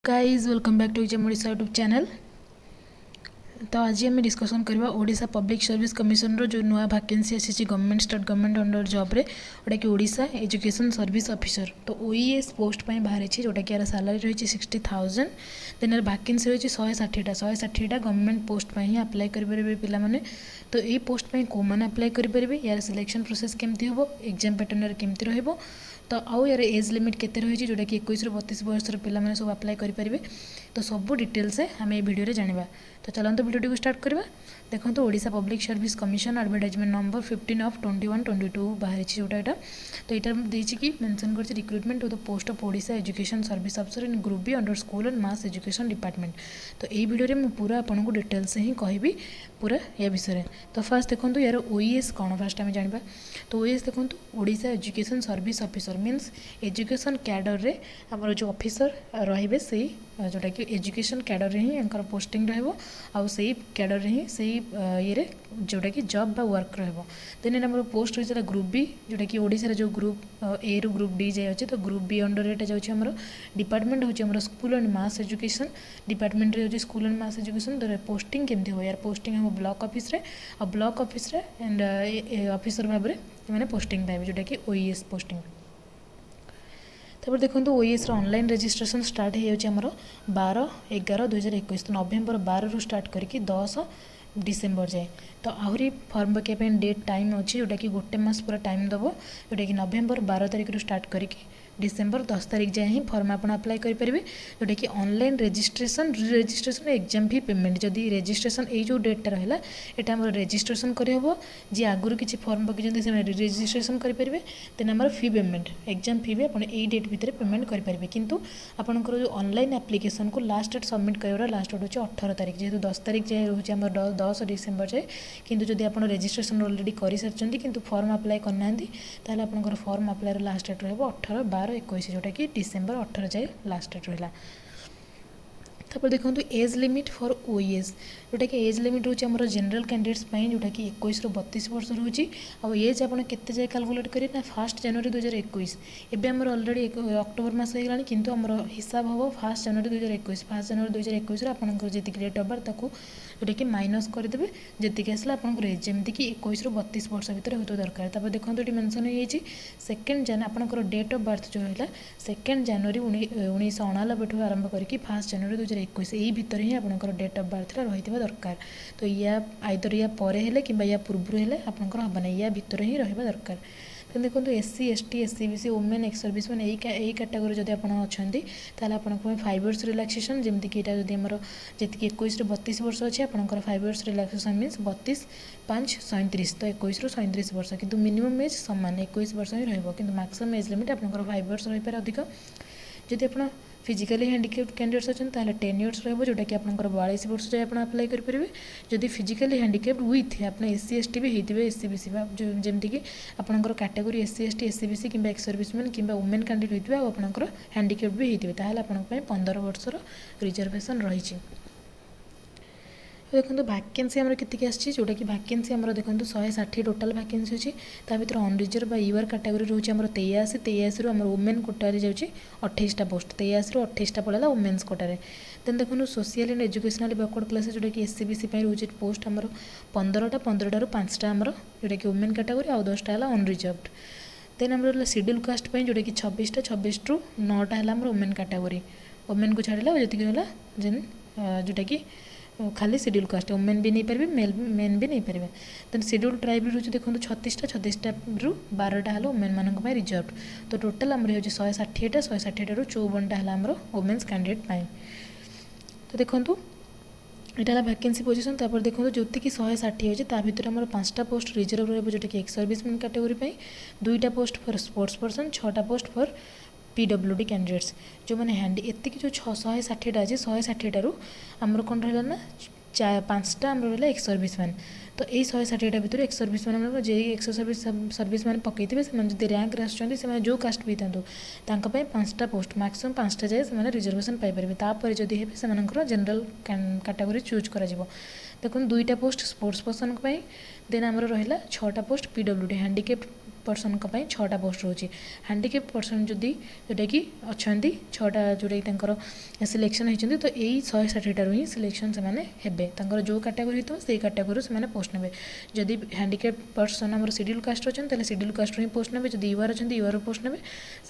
Guys welcome back to exam Odisha YouTube channel. तो आज आम डिस्कसन करवा ओडिशा पब्लिक सर्विस कमिशन रो जो नुआ वैकेंसी आसी government state government under job रे जोटा कि ओडिशा एजुकेशन सर्विस ऑफिसर। तो ओईएस पोस्ट पर बाहरी जोटा कि यार सैलरी रही 60,000। देन वैकेंसी रही 160टा गवर्नमेंट पोस्ट पर ही अप्लाई करेंगे पिलाने। तो ये पोस्ट पर कौ मैंने अप्लाई करेंगे, यार सिलेक्शन प्रोसेस केमती हम, एग्जाम पैटर्न केमती रहिबो, तो आउ यार एज लिमिट केते रही जोटा कि 21 ରୁ 32 वर्षर पिलाने सब अप्लाई करेंगे। तो सब डिटेल्स आम ये वीडियो जाना। तो चलते वीडियो को स्टार्ट करवा। देखो Odisha public service commission advertisement number 15/21/22 बाहरी जोटा यहाँ। तो यहाँ देती कि मेंशन कर recruitment to the post of Odisha education service officer in group B under school and mass education department. तो यही वीडियो में पूरा आपको डिटेल्स ही कहबी पूरा या विषय। तो फास्ट देखो यार ओईएस कौन, फास्ट आम जाना। तो ओईएस देखो Odisha education service officer means education cadre रे आमर जो ऑफिसर रहिबे से जोटा कि एजुकेशन कैडर रे ही एंकर पोस्टिंग रहबो, आउ सेही कैडर रे ही सेही ये जोटा कि जॉब बा वर्क रहबो। देन हमर पोस्ट रही ग्रुप बी जोटा कि ओडिशा रे जो ग्रुप ए रु ग्रुप डी जाय अछि। तो ग्रुप बी अंडर एटा जाउछि हमर डिपार्टमेंट होछि हमर school and mass education department रे होछि स्कूल एंड मास एजुकेशन। तो पोस्टिंग केमती हो यार, पोस्टिंग हम ब्लॉक ऑफिस रे और ब्लॉक ऑफिस रे एंड ऑफिसर भाव में मैंने पोस्टिंग पाइबे जोटा कि ओईएस पोस्टिंग। तब देखो ओईएस ऑनलाइन रजिस्ट्रेशन स्टार्ट हो 12/11/2021। तो नवेम्बर 12 स्टार्ट करके 10 डिसेम्बर जाए। तो आहरी फॉर्म पकाइए डेट टाइम अच्छी जोटा कि गोटे मस पूरा टाइम दब, जोटा कि नवेम्बर 12 तारिख स्टार्ट करके डिसेम्बर 10 तारिख जाए ही फॉर्म आप अप्लाई करेंगे। जोटा कि online registration exam fee payment जदि रजिस्ट्रेशन ये जो डेटा रहा यहाँ आम रजिस्ट्रेशन करहब, जी आगुरी किसी फॉर्म पकड़ से रजिस्ट्रेशन करेंगे। देन आम फी पेमेंट एग्जाम फी भी आप डेट भितर पेमेंट करेंगे। किंतु आपंकर जो ऑनलाइन एप्लिकेशन को लास्ट डेट सबमिट कर लास्ट डेट हो 18 तारिख, जेहतु 10 तारिख जाए रोचे आम 10 डिसेम्बर जाए। किंतु जदि आप रजिस्ट्रेशन ऑलरेडी कर सारी किंतु फॉर्म अप्लाई करना ताहले आपंकर फॉर्म अप्लाई लास्ट डेट रहा 18/12/21 जोटा कि डिसेम्बर 18 जाए लास्ट डेट रहा। तापर देखो एज लिमिट फॉर ओईएस जोटा कि एज लिमिट रोचे आम जनरल कैंडिडेट्स जोटा कि 21 ରୁ 32 वर्ष रोचे। आउ एज आप केते जाए कैलकुलेट करें ना 1 जनवरी 2021। एवं आमर ऑलरेडी अक्टोबर मास हो गलानी किंतु आमर हिसाब हम 1 जनवरी 2021। 1 जनवरी 2021 आपंकर जी डेट ऑफ बर्थ ताकू जोटा कि माइनस करदे जी आसला आपंकर एज जमीक 21 ରୁ 32 वर्ष भितर होता दरकार। तापर देखो ये मेंशन हो 2 जनवरी आपंकर डेट ऑफ बर्थ जो है 2 जनवरी 1999 आरंभ करके 1 जनवरी 2021 यही भितर ही आपंकर डेट ऑफ बर्थ रही दरकार। तो या आइदर या परे हेले कि या पूर्व हेले आपंकर हम ना या भितर ही रहा दरकार। तो देखो SC ST SC BC women ex service मैंने यही कैटेगोरी जब आप अच्छा आप 5 इयर्स रिलैक्सेशन जमीक यहाँ जब आमर जी 21 ରୁ 32 वर्ष अच्छे आपंकर 5 इयर्स रिलैक्सेशन मीन्स 32/5 = 37। तो 21 ରୁ 37 वर्ष किंतु मिनिमम एज सामान 21 वर्ष ही रही। मैक्सिमम एज लिमिट आपंकर 5 इयर्स रही पारे अधिक। जदि आप फिजिकली हैंडिकेप्ड कैंडिडेट्स अच्छा 10 इयर्स रहा जोटा कि आपंकर 42 वर्ष जाए आप अप्लाई करेंगे। जदि फिजिकली हैंडिकेप्ड विथ आप एससी एसटी भी होते एससी बीसी जमीक आपंकर category SC ST SC BC कि एक्स सर्विसमैन कि वुमेन कैंडिडेट होते आपंकर हैंडिकेप्ड भी होते आप 15 वर्षर रिजर्वेशन रही। देखो वैकेंसी आमर केतिक आसी जोटा कि वैकेंसी आमर देखो 160 टोटाल वैकेंसी अच्छी। ता भर अनरिजर्व यूआर कैटेगोरी रोचे आमर 83 ରୁ आमर वुमेन कोटारे जाऊँगी 28टा पोस्ट 23 ରୁ 28टा पड़ेगा वुमेन्स कोटारे। देन देखो social and educational backward class जोटा कि एससी बीसी रोचे पोस्ट आमर 15टा ରୁ 5टा आमर जोटा कि वुमेन कैटेगोरी आउ 10टा है अनरिजर्वड। देन आमर शेड्यूल कास्ट जोटा कि 26 ରୁ 9टा है आमर वुमेन कैटेगोरी वुमेन को छाड़ा जी रहा जेन जोटा कि खाली शेड्यूल कास्ट वुमेन भी नहीं पारे मेन भी नहीं पारे। देन शेड्यूल ट्राइब रोचे देखो 36टा ରୁ 12टा है वुमेन मानक रिजर्व। तो टोटाल आमर हो 160टा 160टा ରୁ 54टा है आमर वुमेन्स कैंडिडेट। तो देखो यहाँ वैकेंसी पोजिशन तापर देखो जो 160 अच्छे ता भर आम 5टा पोस्ट रिजर्व रहा जोटा कि एक्स सर्विसमैन कैटेगोरी 2टा पोस्ट फॉर स्पोर्ट्स पर्सन 6टा पोस्ट फॉर पीडब्ल्यूडी कैंडिडेट्स जो मैंने हैंडी एति जो 160टा अच्छे 160टा आमर कौन रहा ना 5टा आमर रहा एक्स सर्विसमैन। तो यही 160टा भितर एक्स सर्विसमैन जे एक्स सर्विसमैन पकईथे से रैंक आसुँच जो कास्ट भी था 5टा पोस्ट मैक्सिमम 5टा जाए से रिजर्वेशन पाइपर। तापर जदि हे से जनरल कैटेगोरी चूज कर देखो 2टा पोस्ट स्पोर्ट्स पर्सन देन आमर रहा 6टा पोस्ट पीडब्ल्यूडी हैंडिकेप्ड पर्सन छटा पोस्ट रोचे हैंडिकेप पर्सन जदि जोटा कि अच्छा छटा जोटा कि सिलेक्शन होती तो यही 160 ही सिलेक्शन से जो कैटेगरी हो से कैटेगरी से पोस्ट ने जदि हैंडिकेप पर्सन आम शेड्यूल कास्ट अच्छा शेड्यूल कास्ट ही पोस्ट ने जब यूआर अच्छा यूआर पोस्ट ने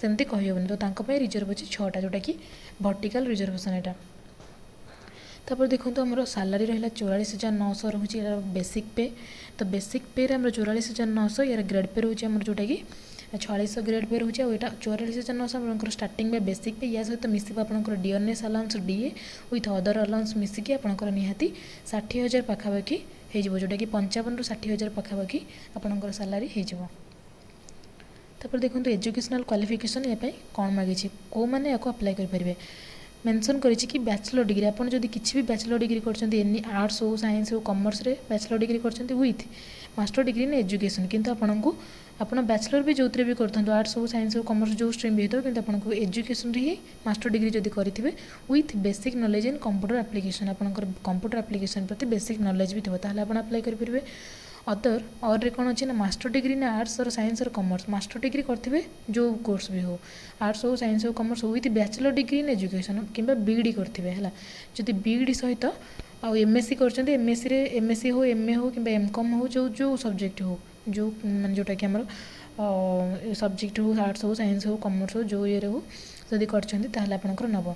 सेमती कहीहबनी तो रिजर्व अच्छी 6टा जोटा कि वर्टिकल रिजर्वेशन यहाँ तापर देखो आम सालारी रहा 44,900 रोचे बेसिक पे तो बेसिक पे आम 44,900 यार ग्रेड पे रोचे आम जोटा कि 4600 ग्रेड पे रोचे और 44,900 आप स्टार्टिंग में बेसिक पे या सहित मिस आपंकर dearness allowance DA with other allowance मिसिकी आपंकर निहाती 60,000 पाखापाखि हो जोटा कि 55 ରୁ 60,000 पाखापाखि आपंकर सालारी हो तापर देखो एजुकेशनल क्वालिफिकेशन ये कौन मागी कौ मैंने या अप्लाई करेंगे मेंशन करिछि कि बैचलर डिग्री आपन जदि किछि भी बैचलर डिग्री करछन्ती एनी आर्ट्स हो साइंस हो कॉमर्स रे बैचलर डिग्री करछन्ती with master degree in education किंतु आपनकु आपन बैचलर भी जोतरे भी करथंतु आर्ट्स हो साइंस हो कॉमर्स जो स्ट्रीम भी हो किंतु आपनकु एजुकेशन रे ही मास्टर डिग्री जदि करिथिबे with basic knowledge in computer application आपनकर कंप्यूटर एप्लीकेशन प्रति बेसिक नॉलेज भी थिबो ताहले आपन अप्लाई करि परिबे अदर और कौन अच्छे ना मास्टर डिग्री ना आर्ट्स और साइंस और कॉमर्स मास्टर डिग्री करते जो कोर्स भी हो आर्ट्स हो साइंस हो कॉमर्स हो with bachelor degree in education किंबा बीईडी करते है जदि बीईडी सहित आउ एमएससी कर एमएससी हो एमए हो कि एमकॉम हो जो जो सब्जेक्ट हो जो मान जोटा कि आमर सब्जेक्ट हो आर्ट्स हो साइंस हो कॉमर्स हो जो ये हो जदि कर नब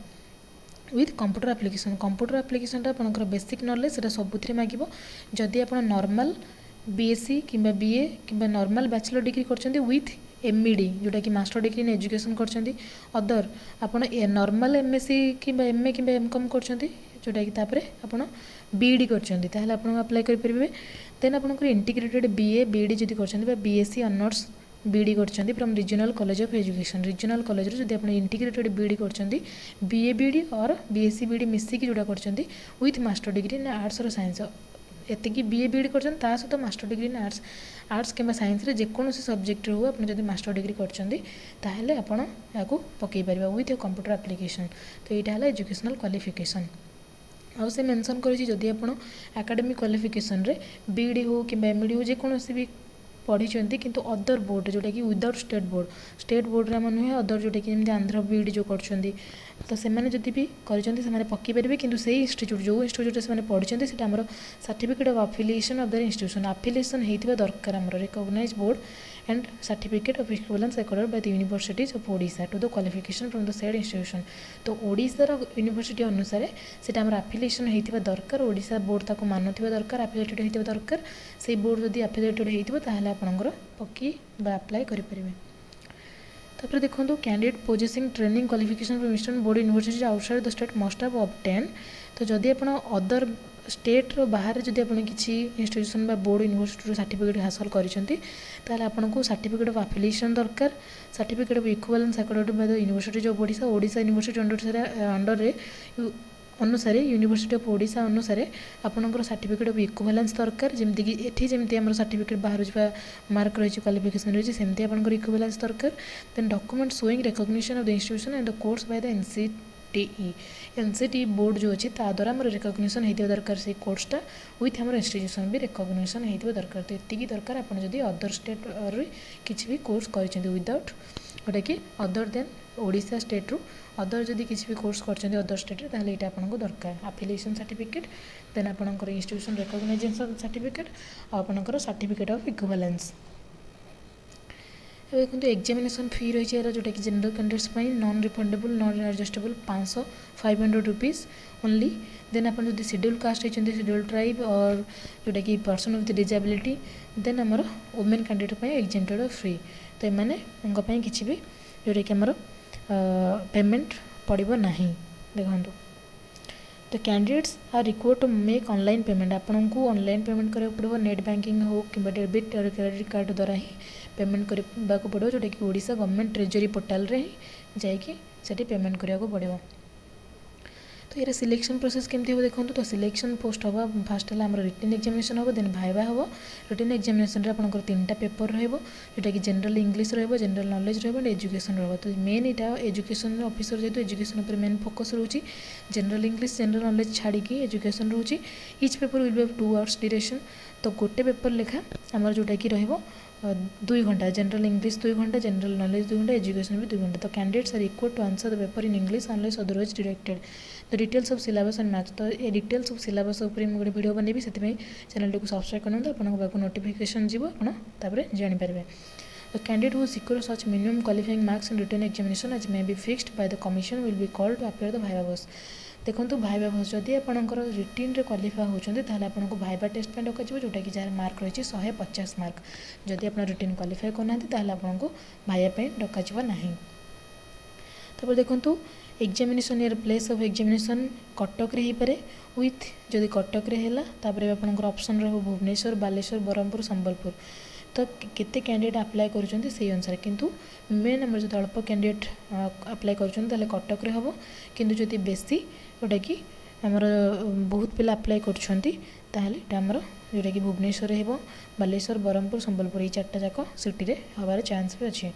विथ कंप्यूटर एप्लीकेशन आपंकर बेसिक नॉलेज से सबुथ मांग जदि आप नॉर्मल बीएससी किंबा बीए किंबा नॉर्मल बैचलर डिग्री करछन्ती विथ एमईडी जोटा कि मास्टर डिग्री इन एजुकेशन करछन्ती अदर आपण नॉर्मल एमएससी किंबा एमए किंबा एमकॉम करछन्ती जोटा कि तापरे आपण बीईडी करछन्ती ताहले आपण अप्लाई करि परिबे देन आपण इंटीग्रेटेड बीए बीईडी जदि करछन्ती बा बीएससी ऑनर्स बीईडी करछन्ती from regional college of education regional college रे जदि आपण इंटीग्रेटेड बीईडी करछन्ती बीए बीईडी और बीएससी बीईडी मिसिकी जोटा करछन्ती with master degree in arts और साइंस एतिकी बीए बीएड कर सहित मास्टर डिग्री इन आर्ट्स कि साइंस रे जेकोसी सब्जेक्ट हो आप मास्टर डिग्री करते आपड़ या पकई पारे विथ ए कंप्यूटर एप्लीकेशन तो यहाँ है एजुकेशनल क्वालिफिकेशन आउ से मेंशन करिछि जदि आपण एकेडमिक क्वालिफिकेशन रे बीईडी हो कि एमईडी हो जेकोसी भी पढ़ी किंतु अदर बोर्ड जोटा कि विदाउट स्टेट बोर्ड रे नुहे अदर जोटा कि जमी आंध्र बीईडी जो कर तो से जदि भी कर पकई पारे कि से इंस्टीट्यूट जो इंस्टीट्यूट से पढ़ी से certificate of affiliation of the institution affiliation होता दरकार आम recognise board and certificate of equivalence accorded by the universities of Odisha to the qualification from the said institution तो ओडिशार यूनिवर्सिटी अनुसार से अफिलिएशन होता दरकार ओडिशा बोर्ड ताको मानुवा दरकार अफिलिएटेड होता दरकार से बोर्ड जदि अफिलिएटेड होता आपंकर पकई अप्लाई करेंगे तापर देखो candidate possessing training qualification from eastern board university outside the state must have obtain तो जदि आप अदर स्टेट बाहर जदि आप किसी इंस्टीट्यूशन बोर्ड यूनिवर्सिटी सर्टिफिकेट हासिल कर आपको सर्टिफिकेट ऑफ एफिलिएशन दरकार certificate of equivalence according by the university of Odisha university under अनुसार यूनिवर्सिटी ऑफ ओडिशा अनुसार आपंकर सर्टिफिकेट ऑफ इक्विवेलेंस दरकार जमती कि एठी जमती आम सर्टिफिकेट बाहर जा मार्क रही क्वालिफिकेशन रही सेमती आपंकर इक्विवेलेंस दरकार then document showing recognition of the institution and the course by the NCT board जो अच्छी द्वारा आम रिकॉग्निशन होता दरकार से कोर्सटा विथ आम इंस्टीट्यूशन भी रिकॉग्निशन होता दरकार तो ये दरकार आप अदर स्टेट किसी भी कोर्स कर विदाउट जोटा कि अदर देन ओडिशा स्टेट रू अदर जदि किसी भी कोर्स कर अदर स्टेट ताहले एटा आपनको दरकार एफिलिएशन सर्टिफिकेट देन आपनकर इंस्टीट्यूशन रिकॉग्नाइजेशन सर्टिफिकेट और आपनकर सर्टिफिकेट ऑफ इक्विवेलेंस देखो एग्जामिनेशन फी रही है जोटा कि general candidates non refundable non adjustable 500 rupees only then आप शेड्यूल कास्ट होती शेड्यूल ट्राइब और जोटा कि पर्सन विथ डिजेबिलिटी देन आमर वुमेन कैंडिडेट एग्जेम्प्टेड फ्री तो ये किसी भी जोटा कि आमर पेमेंट पड़ो ना देखो तो candidates are required to make online payment आपन को ऑनलाइन पेमेंट करा पड़ो नेट बैंकिंग हो कि डेबिट और क्रेडिट कार्ड द्वारा ही पेमेंट करने को पड़ो जोटा कि ओडिशा गवर्नमेंट ट्रेजरी पोर्टाल रे ही जाकि पेमेंट करने को पड़ो तो ये सिलेक्शन प्रोसेस केमती हो देखो तो सिलेक्शन पोस्ट हम फास्ट है रिटन एग्जामिनेशन हम देन भाइबा हम रिटन एग्जामिनेशन आपंकर 3टा पेपर रोटा कि general English general knowledge and education तो मेन यहाँ एजुकेशन ऑफिसर जेहतु एजुकेशन पर मेन फोकस रोची जनरल इंग्लिश जनरल नॉलेज छाड़ी एजुकेशन रोची each paper will be 2 hours duration तो गोटे पेपर लेखा आमर जोटा कि 2 घंटा, जनरल इंग्लिश 2 घंटा, जनरल नॉलेज 2 घंटा, एजुकेशन भी 2 घंटा। तो candidates are equal to answer the paper in English unless otherwise directed. The details of syllabus and marks. तो ये डिटेल्स ऑफ सिलेबस ऊपर गोटे वीडियो बनैबी, से चैनल को सब्सक्राइब करूँ, आपको नोटिफिकेशन जीव, आप जानीपारे। A candidate who secures such minimum qualifying marks in written examination as may be fixed by the commission will be called to appear the viva voce। देखो viva भोज जदि आपंकर रिटिन qualify होती आपको भाइबा टेस्ट पर duck जोटा कि jar mark रही 150 mark. जदि आप रिटिन क्वालिफाई करना आपको भाइबा डक ना। तब देखो एग्जामिनेशन यार प्लेस ऑफ एग्जामिनेशन कटक रे पारे विथ जदि कटक रे हैला तापर आपनकर ऑप्शन रहो भुवनेश्वर, बालेश्वर, बरहमपुर, संबलपुर। तो केते कैंडिडेट अप्लाई करुछंती से अनुसार, किंतु मेन हमर जो अल्प कैंडिडेट अप्लाई करुछंती ताले कटक रे हबो, किंतु जदि बेसी जोटा कि हमर बहुत पिला अप्लाई करुछंती ताले एटा हमर जोटा कि भुवनेश्वर रे हेबो, बालेश्वर, बरहमपुर, संबलपुर ये चारटा जाक सिटी रे हबार चांस भी अछि।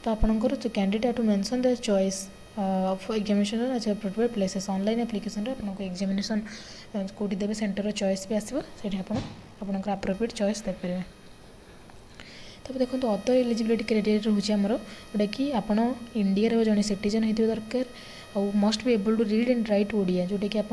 तो आपनकर जो candidate to mention the choice of examination as appropriate places online application रे आपनको एग्जामिनेशन कोठी देबे सेंटर चॉइस भी आसीबो, सेठी आपनकर अप्रोप्रिएट चॉइस दे परबे। तब देखो अदर एलिजिबिलिटी क्राइटेरिया रोचे आमर जोटा कि आप इंडिया जड़े सिटीजन होते दरकार और must be able to read and write Odia, जोटा कि आप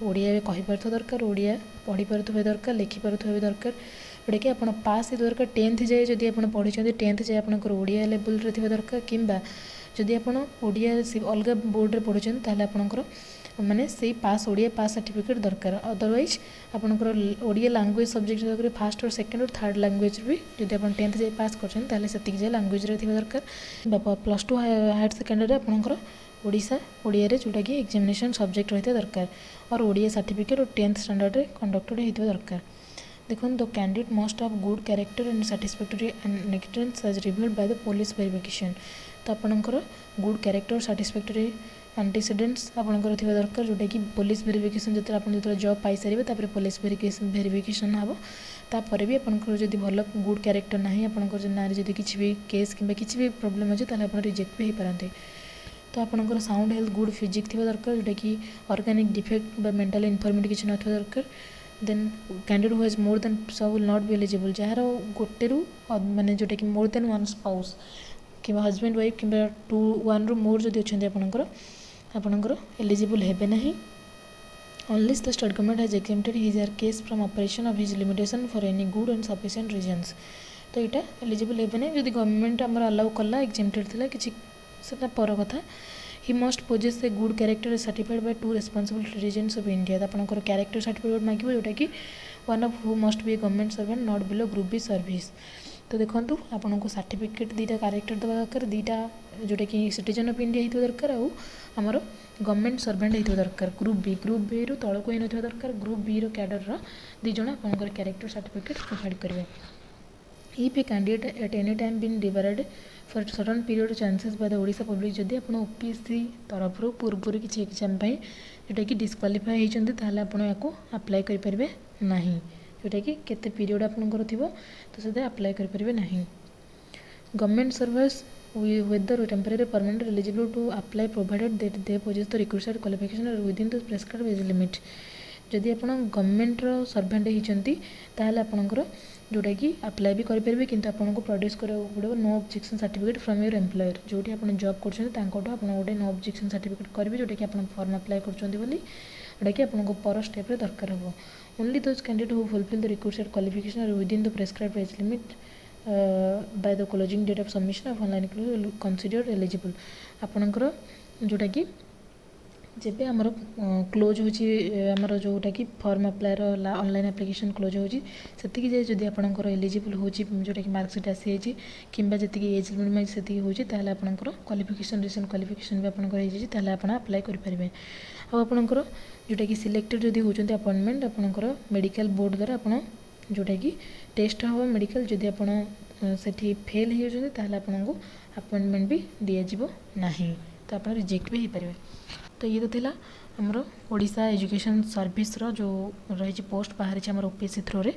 ओडिया कहीपर दरकार, ओडिया पढ़ी पारे दरकार, लिखिपारे दरकार, जोटा कि आप पास दरकार 10th जाए जदि आप पढ़ी 10th जाए आपंकर ओडिया लेवल रे थिबा दरकार, किंबा जदि आप ओडिया अलग बोर्ड रे पढ़ुछन ताले आपनकर माने से पास ओडिया पास सर्टिफिकेट दरकार। अदरवाइज आपनकर ओडिया लैंग्वेज सब्जेक्ट दरकार फर्स्ट और सेकंड और थर्ड लैंग्वेज भी जदि आप 10th जाए पास करछन ताले सेतिक जाए लैंग्वेज रे थिबा दरकार। प्लस 2 हायर सेकेंडरी आपनकर ओडिशा ओडिया रे जोटा कि एग्जामिनेशन सब्जेक्ट रहते दरकार और ओडिया सर्टिफिकेट और 10th स्टैंडर्ड रे कंडक्टेड हेतिबा दरकार। देखो the candidate must have good character and satisfactory and as reviewed by the police verification. तो आपनकर गुड कैरेक्टर सैटिस्फैक्टरी एंटीसीडेंट्स आपनकर थिबा दरकार, जोटा कि पुलिस वेरिफिकेशन जते आप जते जॉब पाई सारिबे तापर पुलिस वेरिफिकेशन हबो, तापर भी आपनकर जदि भल गुड कैरेक्टर नाही आपनकर नारे जदि किछि भी केस किंबा किछि भी प्रॉब्लम अछि ताले आपन रिजेक्ट भी हे पारंते। तो आपनकर साउंड हेल्थ गुड फिजिक थिबा दरकार, जोटा कि ऑर्गेनिक डिफेक्ट बा मेंटल इन्फॉर्मिटी किछि नथिबा दरकार। Then candidate who has more than सब विल नॉट बी एलिजिबल, जार गोटेरु माने जोटा कि मोर देन वन स्पाउस किंबा हस्बैंड वाइफ किंबा 1 रु मोर जदि अछन्ते आपनकर एलिजिबल हेबे नहीं। Unless the state government has exempted his or case from operation of his limitation for any good and sufficient reasons. तो यहाँ एलिजिबल हेबे नहीं जदि गवर्नमेंट आमर अलाउ कला exempted थिला किछि सेटा पर कथा। He must possess a good character certified by 2 responsible citizens of India. तो आपनकर कैरेक्टर सर्टिफिकेट मागिबो जोटा कि one of who must be a government servant not below group B service. तो देखो आपको सर्टिफिकेट दीटा कैरेक्टर देवा दरकार, दीटा जोटा कि सिटीजन ऑफ इंडिया होता दरकार और आमर गवर्नमेंट सर्वेंट होता दरकार। ग्रुप बी रु तलक होना दरकार, ग्रुप बी रो कैडर दिज आपंकर कैरेक्टर सर्टिफिकेट प्रोवाइड करेंगे। If a candidate at any time been divided for certain period chances by the Odisha public, जदि आप ओपीएससी तरफ पूर्व किसी एग्जाम जोटा कि डिस्क्वालीफाई होती ताहले आपण याको अप्लाई करें ना, जोटा कि केते पीरियड आपनकर थिबो तो से अप्लाई करें ना। Government service whether temporary permanent eligible to apply provided that they possess the requisite qualification or within the prescribed age limit। जदि आप गवर्नमेंट सर्वेंट होती ताहले आपनकर जोटा कि अप्लाई भी करेंगे, किंतु आपको प्रोड्यूस कराया पड़ो no objection certificate from your employer. जोटी आप जॉब कर गोटे नो ऑब्जेक्शन सर्टिफिकेट करेंगे जोटा कि आप फॉर्म अप्लाई करोटा कि आपको पर स्टेप दरकार हो। Only those candidate who fulfil the required qualification और within the prescribed age limit by the closing date of submission of online considered eligible. आपनकर जोटा कि जेबे आमर क्लोज होमर जोटा कि फॉर्म अप्लायर ऑनलाइन एप्लिकेशन क्लोज होती जाए जदि आपंकर एलिजिबल हो जोटा कि मार्कसीट आसी कि एज लिमिट से होती आपंकर क्वालिफिकेशन रिसेंट क्वालिफिकेशन भी आपंकर आप अप्लाई करेंगे। आपंकर जोटा कि सिलेक्टेड जदि होती अपॉइंटमेंट आपंकर मेडिकल बोर्ड द्वारा आप जोटा कि टेस्ट हम मेडिकल जदि आप फेल होते आपको अपॉइंटमेंट भी दिज्व ना, तो आप रिजेक्ट भी हो पारे। तो ये तो थिला हमर ओडिशा एजुकेशन सर्विस रो जो रही पोस्ट बाहर आम ओपीएससी थ्रो रे।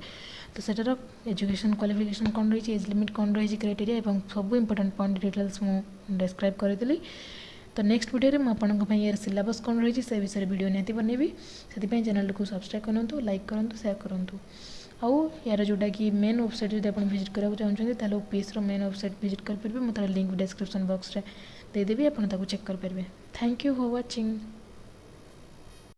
तो सेटार एजुकेशन क्वालिफिकेशन कौन रही, एज लिमिट कौन रही, क्राइटेरिया और सब इंपोर्टेंट पॉइंट डिटेल्स मुझे डिस्क्राइब करी। तो नेक्स्ट वीडियो में आपंकर यार सिलेबस कौन रही से विषय वीडियो निहाती बनैबी, से चैनल को सब्सक्राइब करूँ, लाइक करूँ, शेयर करूँ आउ यार जोटा कि मेन वेबसाइट जब आप विजिट कराया चाहते हैं ओपीएस मेन वेबसाइट विजिट करेंगे मुझे लिंक डिस्क्रिप्शन बॉक्स में देदेवी आप चेक करेंगे। Thank you for watching.